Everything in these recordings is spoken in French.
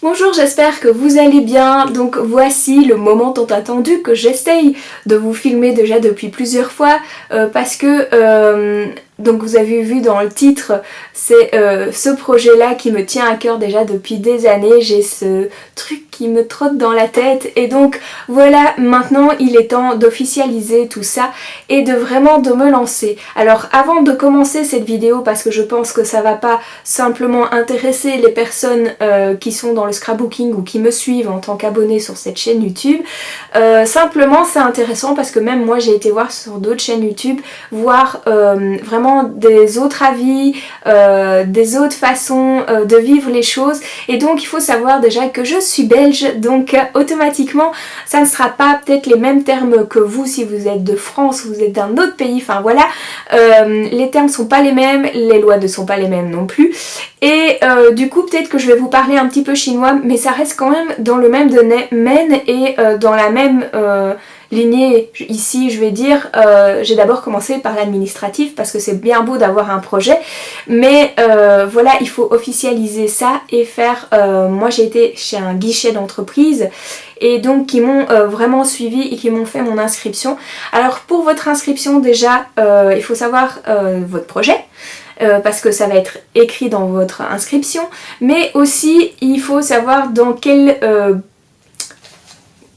Bonjour, j'espère que vous allez bien. Donc voici le moment tant attendu que j'essaye de vous filmer déjà depuis plusieurs fois parce que donc vous avez vu dans le titre, c'est ce projet-là qui me tient à cœur déjà depuis des années. J'ai ce truc qui me trotte dans la tête et donc voilà, maintenant il est temps d'officialiser tout ça et de vraiment de me lancer. Alors avant de commencer cette vidéo, parce que je pense que ça va pas simplement intéresser les personnes qui sont dans le scrapbooking ou qui me suivent en tant qu'abonnés sur cette chaîne YouTube, simplement c'est intéressant parce que même moi j'ai été voir sur d'autres chaînes YouTube, voir vraiment des autres avis, des autres façons de vivre les choses, et donc il faut savoir déjà que je suis belge, donc automatiquement ça ne sera pas peut-être les mêmes termes que vous si vous êtes de France, vous êtes d'un autre pays, enfin voilà, les termes sont pas les mêmes, les lois ne sont pas les mêmes non plus, et du coup peut-être que je vais vous parler un petit peu chinois, mais ça reste quand même dans le même domaine et dans la même lignée. Ici je vais dire, j'ai d'abord commencé par l'administratif parce que c'est bien beau d'avoir un projet, mais voilà, il faut officialiser ça et faire, moi j'ai été chez un guichet d'entreprise et donc qui m'ont vraiment suivi et qui m'ont fait mon inscription. Alors pour votre inscription déjà, il faut savoir votre projet, parce que ça va être écrit dans votre inscription, mais aussi il faut savoir dans quelle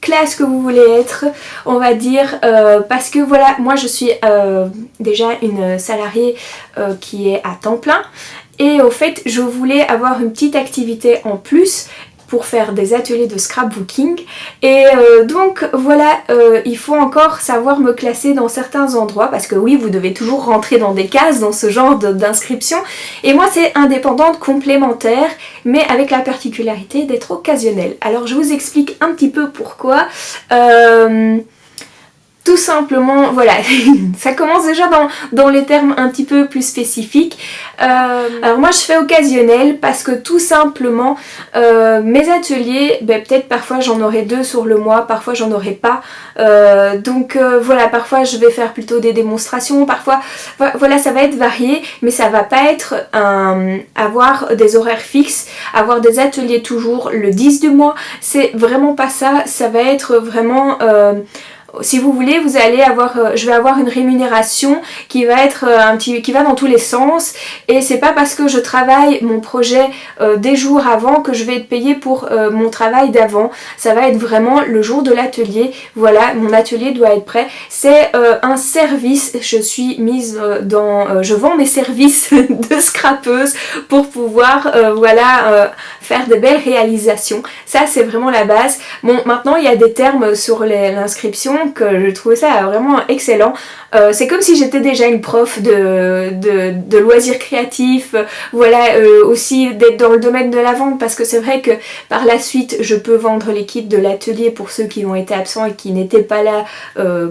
classe que vous voulez être, on va dire, parce que voilà, moi je suis déjà une salariée qui est à temps plein, et au fait je voulais avoir une petite activité en plus pour faire des ateliers de scrapbooking, et donc voilà, il faut encore savoir me classer dans certains endroits, parce que oui, vous devez toujours rentrer dans des cases dans ce genre d'inscription, et moi c'est indépendante complémentaire, mais avec la particularité d'être occasionnelle. Alors je vous explique un petit peu pourquoi. Tout simplement, voilà, ça commence déjà dans les termes un petit peu plus spécifiques. Alors moi je fais occasionnel parce que tout simplement mes ateliers, peut-être parfois j'en aurai 2 sur le mois, parfois j'en aurai pas. Donc voilà, parfois je vais faire plutôt des démonstrations, parfois voilà, ça va être varié, mais ça va pas être avoir des horaires fixes, avoir des ateliers toujours le 10 du mois, c'est vraiment pas ça. Ça va être vraiment... si vous voulez, vous allez avoir, je vais avoir une rémunération qui va être qui va dans tous les sens, et c'est pas parce que je travaille mon projet des jours avant que je vais être payée pour mon travail d'avant. Ça va être vraiment le jour de l'atelier. Voilà, mon atelier doit être prêt. C'est un service. Je suis mise dans, je vends mes services de scrapeuse pour pouvoir, voilà, faire de belles réalisations. Ça c'est vraiment la base. Bon, maintenant il y a des termes sur l'inscription que je trouvais ça vraiment excellent. C'est comme si j'étais déjà une prof de loisirs créatifs, voilà, aussi d'être dans le domaine de la vente, parce que c'est vrai que par la suite je peux vendre les kits de l'atelier pour ceux qui ont été absents et qui n'étaient pas là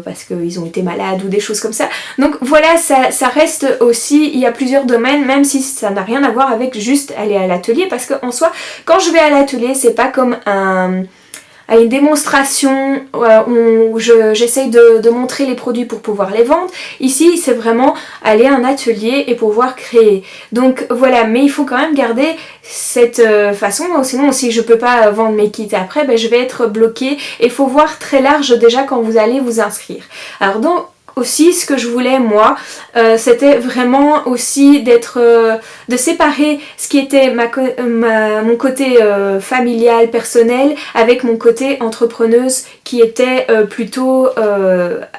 parce qu'ils ont été malades ou des choses comme ça. Donc voilà, ça reste aussi, il y a plusieurs domaines, même si ça n'a rien à voir avec juste aller à l'atelier, parce qu'en soi, quand je vais à l'atelier, c'est pas comme à une démonstration où j'essaye de montrer les produits pour pouvoir les vendre. Ici c'est vraiment aller à un atelier et pouvoir créer. Donc voilà, mais il faut quand même garder cette façon, sinon si je peux pas vendre mes kits après, je vais être bloquée, et il faut voir très large déjà quand vous allez vous inscrire. Alors donc aussi ce que je voulais moi, c'était vraiment aussi de séparer ce qui était mon côté familial, personnel, avec mon côté entrepreneuse qui était plutôt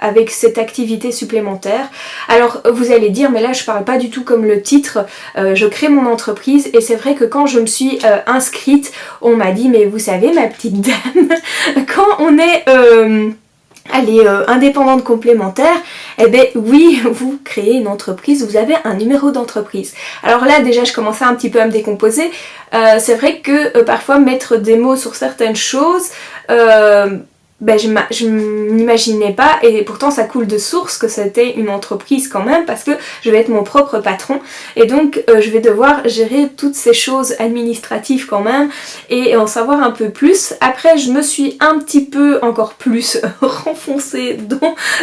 avec cette activité supplémentaire. Alors vous allez dire, mais là je parle pas du tout comme le titre, je crée mon entreprise, et c'est vrai que quand je me suis inscrite, on m'a dit, mais vous savez ma petite dame, quand on est... indépendante complémentaire, eh bien oui, vous créez une entreprise, vous avez un numéro d'entreprise. Alors là déjà je commençais un petit peu à me décomposer. C'est vrai que parfois mettre des mots sur certaines choses, je m'imaginais pas, et pourtant ça coule de source que c'était une entreprise quand même, parce que je vais être mon propre patron, et donc je vais devoir gérer toutes ces choses administratives quand même, et en savoir un peu plus. Après je me suis un petit peu encore plus renfoncée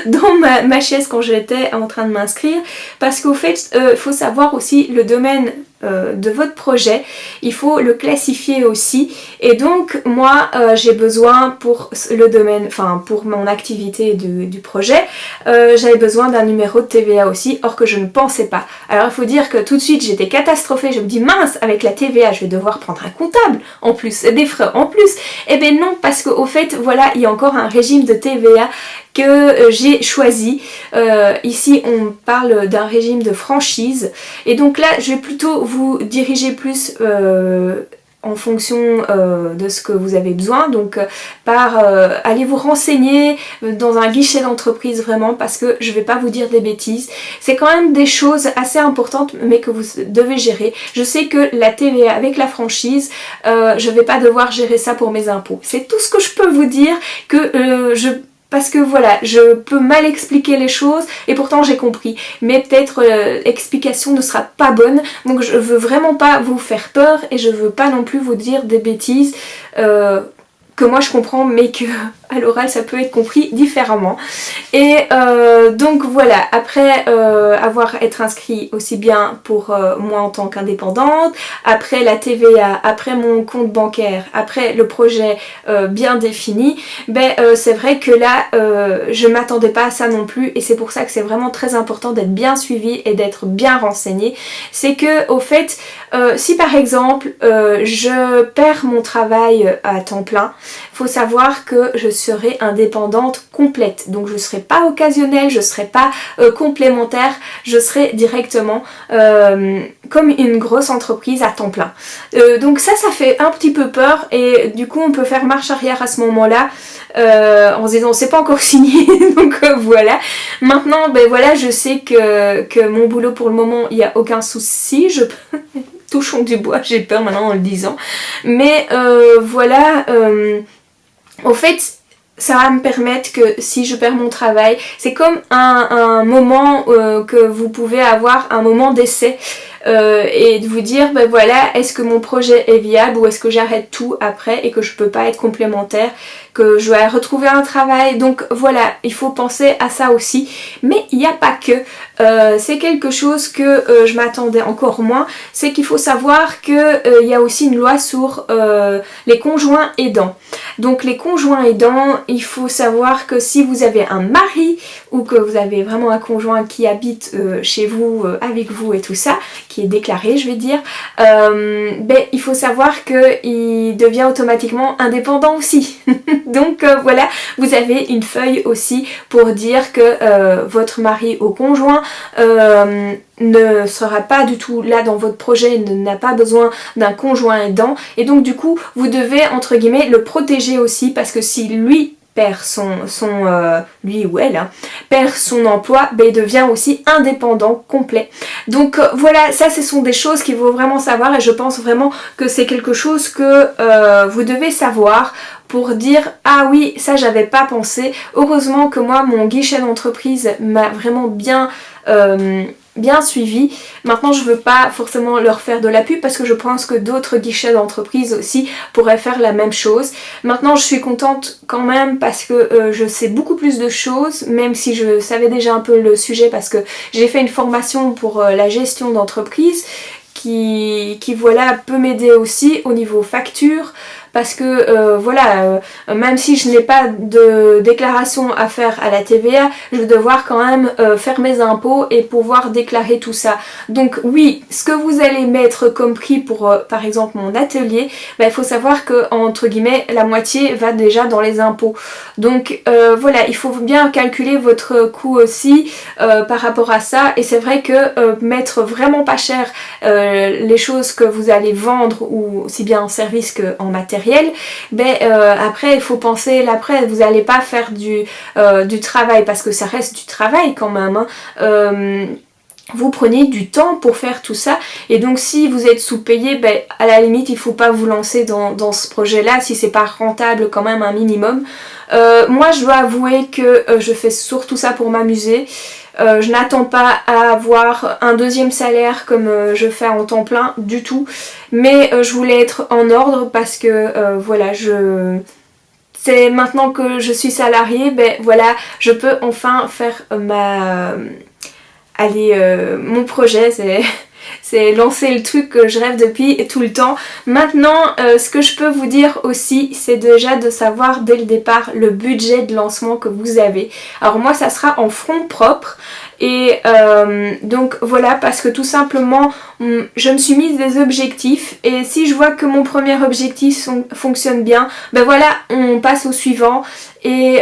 dans ma chaise quand j'étais en train de m'inscrire, parce qu'au fait il faut savoir aussi le domaine de votre projet, il faut le classifier aussi. Et donc moi j'ai besoin pour le domaine, enfin pour mon activité du projet, j'avais besoin d'un numéro de TVA aussi, or que je ne pensais pas. Alors il faut dire que tout de suite j'étais catastrophée, je me dis mince, avec la TVA je vais devoir prendre un comptable en plus, des frais en plus. Et bien non, parce qu'au fait voilà, il y a encore un régime de TVA que j'ai choisi. Ici on parle d'un régime de franchise, et donc là je vais plutôt vous diriger plus en fonction de ce que vous avez besoin, donc allez vous renseigner dans un guichet d'entreprise vraiment, parce que je vais pas vous dire des bêtises, c'est quand même des choses assez importantes mais que vous devez gérer. Je sais que la TVA avec la franchise, je vais pas devoir gérer ça pour mes impôts, c'est tout ce que je peux vous dire, que parce que voilà, je peux mal expliquer les choses et pourtant j'ai compris. Mais peut-être l'explication ne sera pas bonne. Donc je veux vraiment pas vous faire peur et je veux pas non plus vous dire des bêtises que moi je comprends, mais que à l'oral ça peut être compris différemment. Et donc voilà, après être inscrit aussi bien pour moi en tant qu'indépendante, après la TVA, après mon compte bancaire, après le projet bien défini, c'est vrai que là je m'attendais pas à ça non plus, et c'est pour ça que c'est vraiment très important d'être bien suivi et d'être bien renseigné. C'est que au fait, si par exemple je perds mon travail à temps plein, faut savoir que je serai indépendante complète, donc je ne serai pas occasionnelle, je ne serai pas complémentaire, je serai directement comme une grosse entreprise à temps plein. Donc ça fait un petit peu peur, et du coup on peut faire marche arrière à ce moment-là en se disant c'est pas encore signé, donc voilà. Maintenant voilà, je sais que mon boulot pour le moment il n'y a aucun souci, touchons du bois, j'ai peur maintenant en le disant, mais voilà, au fait ça va me permettre que si je perds mon travail, c'est comme un moment que vous pouvez avoir, un moment d'essai, et de vous dire voilà, est-ce que mon projet est viable ou est-ce que j'arrête tout après et que je peux pas être complémentaire, que je dois retrouver un travail. Donc voilà, il faut penser à ça aussi, mais il n'y a pas que c'est quelque chose que je m'attendais encore moins, c'est qu'il faut savoir que il y a aussi une loi sur les conjoints aidants. Donc les conjoints aidants, il faut savoir que si vous avez un mari ou que vous avez vraiment un conjoint qui habite chez vous, avec vous et tout ça, qui est déclaré je vais dire, il faut savoir qu'il devient automatiquement indépendant aussi. Donc voilà, vous avez une feuille aussi pour dire que votre mari ou conjoint ne sera pas du tout là dans votre projet, n'a pas besoin d'un conjoint aidant, et donc du coup vous devez entre guillemets le protéger aussi, parce que si lui perd lui ou elle perd son emploi, il devient aussi indépendant complet. Donc voilà, ça ce sont des choses qu'il faut vraiment savoir, et je pense vraiment que c'est quelque chose que vous devez savoir pour dire ah oui, ça j'avais pas pensé. Heureusement que moi mon guichet d'entreprise m'a vraiment bien suivi. Maintenant je veux pas forcément leur faire de la pub parce que je pense que d'autres guichets d'entreprise aussi pourraient faire la même chose. Maintenant je suis contente quand même parce que je sais beaucoup plus de choses, même si je savais déjà un peu le sujet, parce que j'ai fait une formation pour la gestion d'entreprise qui voilà peut m'aider aussi au niveau facture, parce que voilà, même si je n'ai pas de déclaration à faire à la TVA, je vais devoir quand même faire mes impôts et pouvoir déclarer tout ça. Donc oui, ce que vous allez mettre comme prix pour par exemple mon atelier, il faut savoir que entre guillemets la moitié va déjà dans les impôts. Donc voilà, il faut bien calculer votre coût aussi par rapport à ça, et c'est vrai que mettre vraiment pas cher les choses que vous allez vendre, ou aussi bien en service qu'en matériel, après il faut penser l'après. Vous n'allez pas faire du travail, parce que ça reste du travail quand même, vous prenez du temps pour faire tout ça, et donc si vous êtes sous-payé, à la limite il faut pas vous lancer dans ce projet là si c'est pas rentable quand même un minimum. Moi je dois avouer que je fais surtout ça pour m'amuser. Je n'attends pas à avoir un deuxième salaire comme je fais en temps plein du tout, mais je voulais être en ordre parce que voilà, c'est maintenant que je suis salariée, voilà, je peux enfin faire mon projet, C'est lancer le truc que je rêve depuis tout le temps. Maintenant, ce que je peux vous dire aussi, c'est déjà de savoir dès le départ le budget de lancement que vous avez. Alors moi, ça sera en fonds propres. Et donc voilà, parce que tout simplement, je me suis mise des objectifs. Et si je vois que mon premier objectif fonctionne bien, ben voilà, on passe au suivant. Et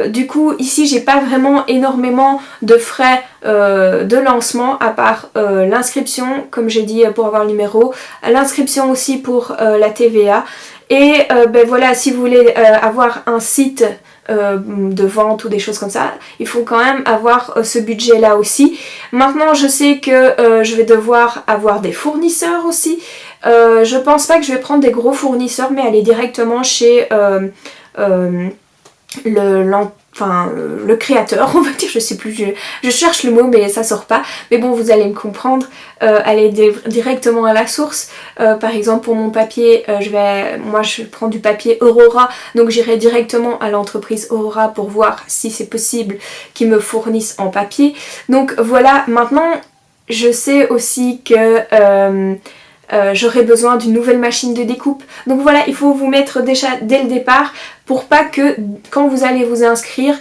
du coup, ici, j'ai pas vraiment énormément de frais de lancement, à part l'inscription, comme j'ai dit, pour avoir le numéro, l'inscription aussi pour la TVA. Et ben voilà, si vous voulez avoir un site de vente ou des choses comme ça, il faut quand même avoir ce budget là aussi. Maintenant je sais que je vais devoir avoir des fournisseurs aussi. Je pense pas que je vais prendre des gros fournisseurs, mais aller directement chez le créateur, on va dire, je sais plus, je cherche le mot mais ça sort pas, mais bon vous allez me comprendre, aller directement à la source. Par exemple pour mon papier, moi je prends du papier Aurora, donc j'irai directement à l'entreprise Aurora pour voir si c'est possible qu'ils me fournissent en papier. Donc voilà, maintenant je sais aussi que j'aurai besoin d'une nouvelle machine de découpe. Donc voilà, il faut vous mettre déjà dès le départ pour pas que quand vous allez vous inscrire,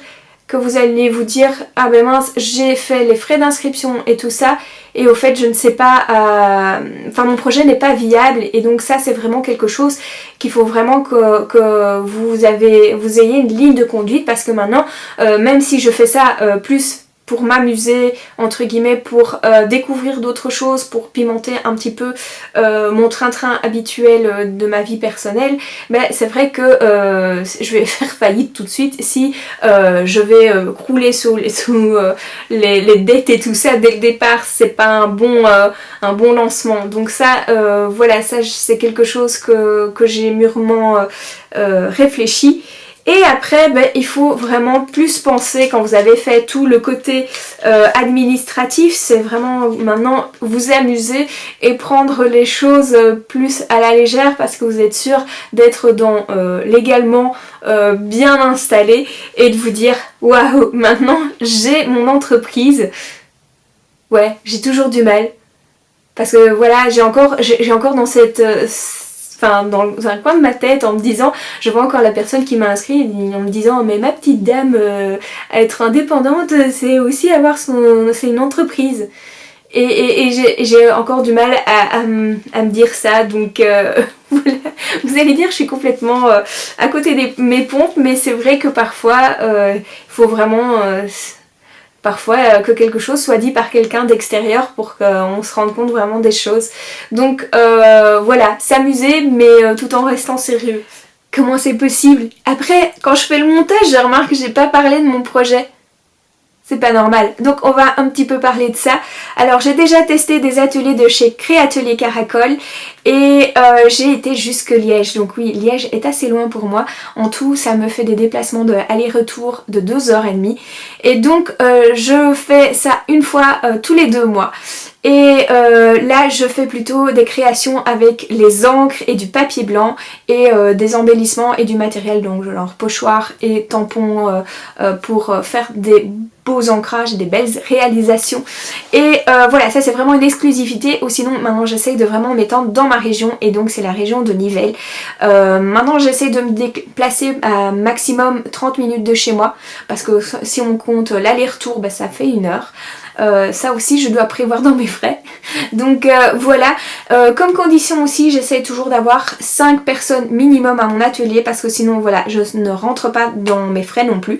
que vous allez vous dire ah ben mince, j'ai fait les frais d'inscription et tout ça et au fait je ne sais pas, enfin mon projet n'est pas viable. Et donc ça c'est vraiment quelque chose qu'il faut vraiment que vous ayez une ligne de conduite, parce que maintenant même si je fais ça plus pour m'amuser, entre guillemets, pour découvrir d'autres choses, pour pimenter un petit peu mon train-train habituel de ma vie personnelle, mais c'est vrai que je vais faire faillite tout de suite si je vais crouler sous les dettes et tout ça dès le départ. C'est pas un bon lancement. Donc ça, voilà, ça c'est quelque chose que j'ai mûrement réfléchi. Et après, ben, il faut vraiment plus penser, quand vous avez fait tout le côté administratif, c'est vraiment maintenant vous amuser et prendre les choses plus à la légère, parce que vous êtes sûr d'être légalement bien installé et de vous dire waouh, maintenant j'ai mon entreprise. Ouais, j'ai toujours du mal. Parce que voilà, j'ai encore dans cette... dans un coin de ma tête, en me disant, je vois encore la personne qui m'a inscrit en me disant mais ma petite dame, être indépendante c'est aussi c'est une entreprise. Et j'ai encore du mal à me dire ça, donc voilà. Vous allez dire je suis complètement à côté de mes pompes, mais c'est vrai que parfois il faut vraiment que quelque chose soit dit par quelqu'un d'extérieur pour qu'on se rende compte vraiment des choses. Donc voilà, s'amuser mais tout en restant sérieux. Comment c'est possible? Après, quand je fais le montage, je remarque que j'ai pas parlé de mon projet. C'est pas normal. Donc on va un petit peu parler de ça. Alors j'ai déjà testé des ateliers de chez Créatelier Caracol et j'ai été jusque Liège. Donc oui, Liège est assez loin pour moi. En tout, ça me fait des déplacements de aller-retour de 2h30. Et donc je fais ça une fois tous les 2 mois. Et là je fais plutôt des créations avec les encres et du papier blanc et des embellissements et du matériel, donc genre pochoirs et tampons pour faire des beaux ancrages et des belles réalisations. Et voilà, ça c'est vraiment une exclusivité, ou sinon maintenant j'essaye de vraiment m'étendre dans ma région, et donc c'est la région de Nivelles. Maintenant j'essaye de me déplacer à maximum 30 minutes de chez moi, parce que si on compte l'aller-retour, bah, ça fait 1 heure. Ça aussi je dois prévoir dans mes frais. Donc voilà, comme condition aussi j'essaie toujours d'avoir 5 personnes minimum à mon atelier, parce que sinon voilà, je ne rentre pas dans mes frais non plus.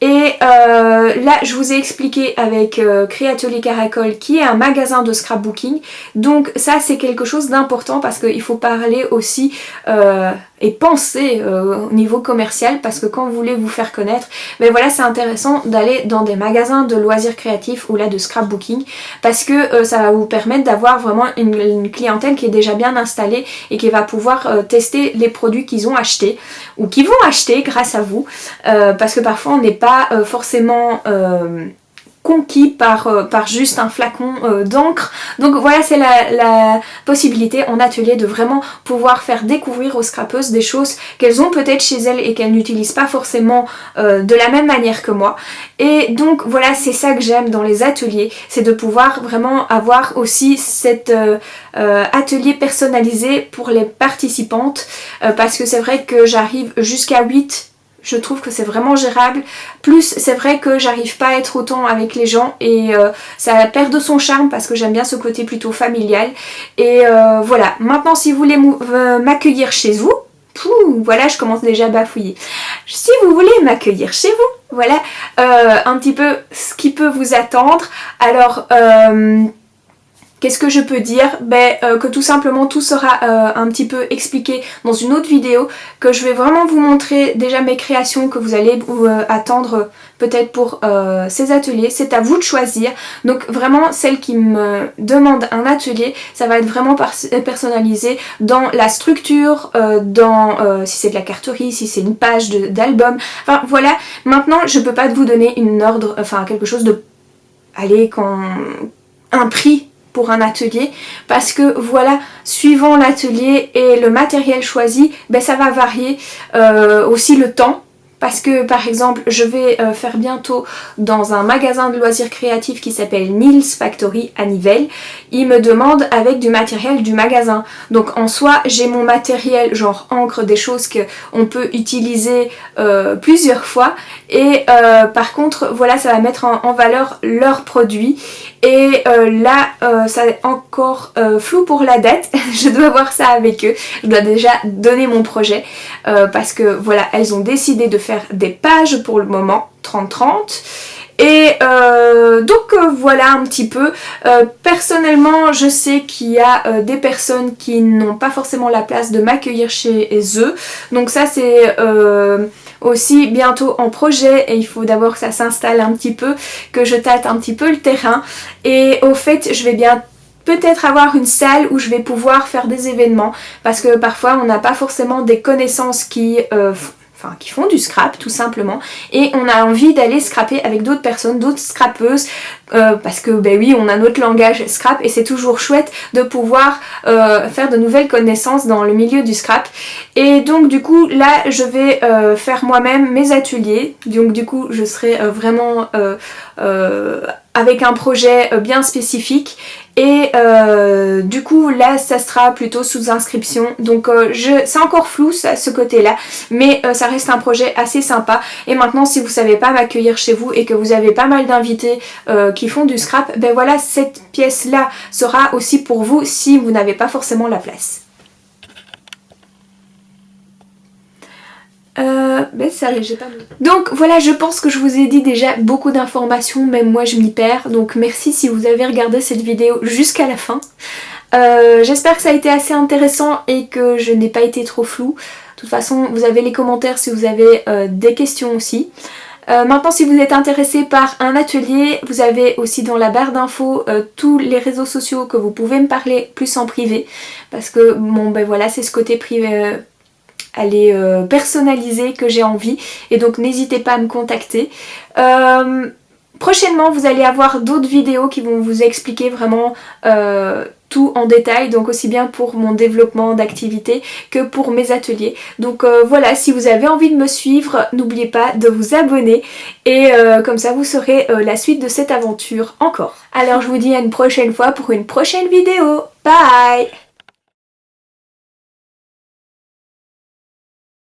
Et là je vous ai expliqué avec Créatelier Caracol, qui est un magasin de scrapbooking. Donc ça c'est quelque chose d'important, parce qu'il faut parler aussi et penser au niveau commercial, parce que quand vous voulez vous faire connaître, ben voilà, c'est intéressant d'aller dans des magasins de loisirs créatifs ou là de scrapbooking, parce que ça va vous permettre d'avoir vraiment une clientèle qui est déjà bien installée et qui va pouvoir tester les produits qu'ils ont achetés ou qui vont acheter grâce à vous, parce que parfois on n'est pas forcément conquis par juste un flacon d'encre. Donc voilà, c'est la possibilité en atelier de vraiment pouvoir faire découvrir aux scrapeuses des choses qu'elles ont peut-être chez elles et qu'elles n'utilisent pas forcément de la même manière que moi. Et donc voilà, c'est ça que j'aime dans les ateliers, c'est de pouvoir vraiment avoir aussi cet atelier personnalisé pour les participantes, parce que c'est vrai que j'arrive jusqu'à 8. Je trouve que c'est vraiment gérable. Plus c'est vrai que j'arrive pas à être autant avec les gens et ça perd de son charme parce que j'aime bien ce côté plutôt familial. Et voilà, maintenant si vous voulez m'accueillir chez vous, voilà, je commence déjà à bafouiller. Si vous voulez m'accueillir chez vous, voilà un petit peu ce qui peut vous attendre. Alors qu'est-ce que je peux dire? Que tout simplement tout sera un petit peu expliqué dans une autre vidéo, que je vais vraiment vous montrer déjà mes créations que vous allez attendre peut-être pour ces ateliers. C'est à vous de choisir. Donc vraiment celle qui me demande un atelier, ça va être vraiment personnalisé dans la structure, si c'est de la carterie, si c'est une page d'album. Enfin voilà, maintenant je peux pas vous donner une ordre, enfin quelque chose de... Allez, un prix pour un atelier, parce que voilà, suivant l'atelier et le matériel choisi, ça va varier, aussi le temps. Parce que par exemple je vais faire bientôt dans un magasin de loisirs créatifs qui s'appelle Nils Factory à Nivelles. Il me demande avec du matériel du magasin. Donc en soi j'ai mon matériel genre encre, des choses qu'on peut utiliser plusieurs fois. Et par contre voilà, ça va mettre en valeur leurs produits. Et là ça est encore flou pour la date. Je dois voir ça avec eux. Je dois déjà donner mon projet parce que voilà, elles ont décidé de faire des pages pour le moment, 30-30. Et donc voilà un petit peu. Personnellement je sais qu'il y a des personnes qui n'ont pas forcément la place de m'accueillir chez eux. Donc ça c'est aussi bientôt en projet et il faut d'abord que ça s'installe un petit peu, que je tâte un petit peu le terrain. Et au fait je vais bien peut-être avoir une salle où je vais pouvoir faire des événements, parce que parfois on n'a pas forcément des connaissances qui font du scrap tout simplement, et on a envie d'aller scraper avec d'autres personnes, d'autres scrapeuses, parce que oui, on a notre langage scrap et c'est toujours chouette de pouvoir faire de nouvelles connaissances dans le milieu du scrap. Et donc du coup là je vais faire moi-même mes ateliers, donc du coup je serai vraiment avec un projet bien spécifique. Et du coup là ça sera plutôt sous inscription, donc c'est encore flou ce côté là, mais ça reste un projet assez sympa. Et maintenant si vous savez pas m'accueillir chez vous et que vous avez pas mal d'invités qui font du scrap, voilà, cette pièce là sera aussi pour vous si vous n'avez pas forcément la place. Sérieux, j'ai pas... Donc voilà, je pense que je vous ai dit déjà beaucoup d'informations, même moi je m'y perds, donc merci si vous avez regardé cette vidéo jusqu'à la fin. J'espère que ça a été assez intéressant et que je n'ai pas été trop floue. De toute façon vous avez les commentaires si vous avez des questions aussi. Maintenant si vous êtes intéressé par un atelier, vous avez aussi dans la barre d'infos tous les réseaux sociaux que vous pouvez me parler plus en privé, parce que bon voilà, c'est ce côté privé, elle est personnalisée que j'ai envie, et donc n'hésitez pas à me contacter. Prochainement vous allez avoir d'autres vidéos qui vont vous expliquer vraiment tout en détail, donc aussi bien pour mon développement d'activité que pour mes ateliers. Donc voilà, si vous avez envie de me suivre, n'oubliez pas de vous abonner et comme ça vous saurez la suite de cette aventure encore. Alors je vous dis à une prochaine fois pour une prochaine vidéo. Bye!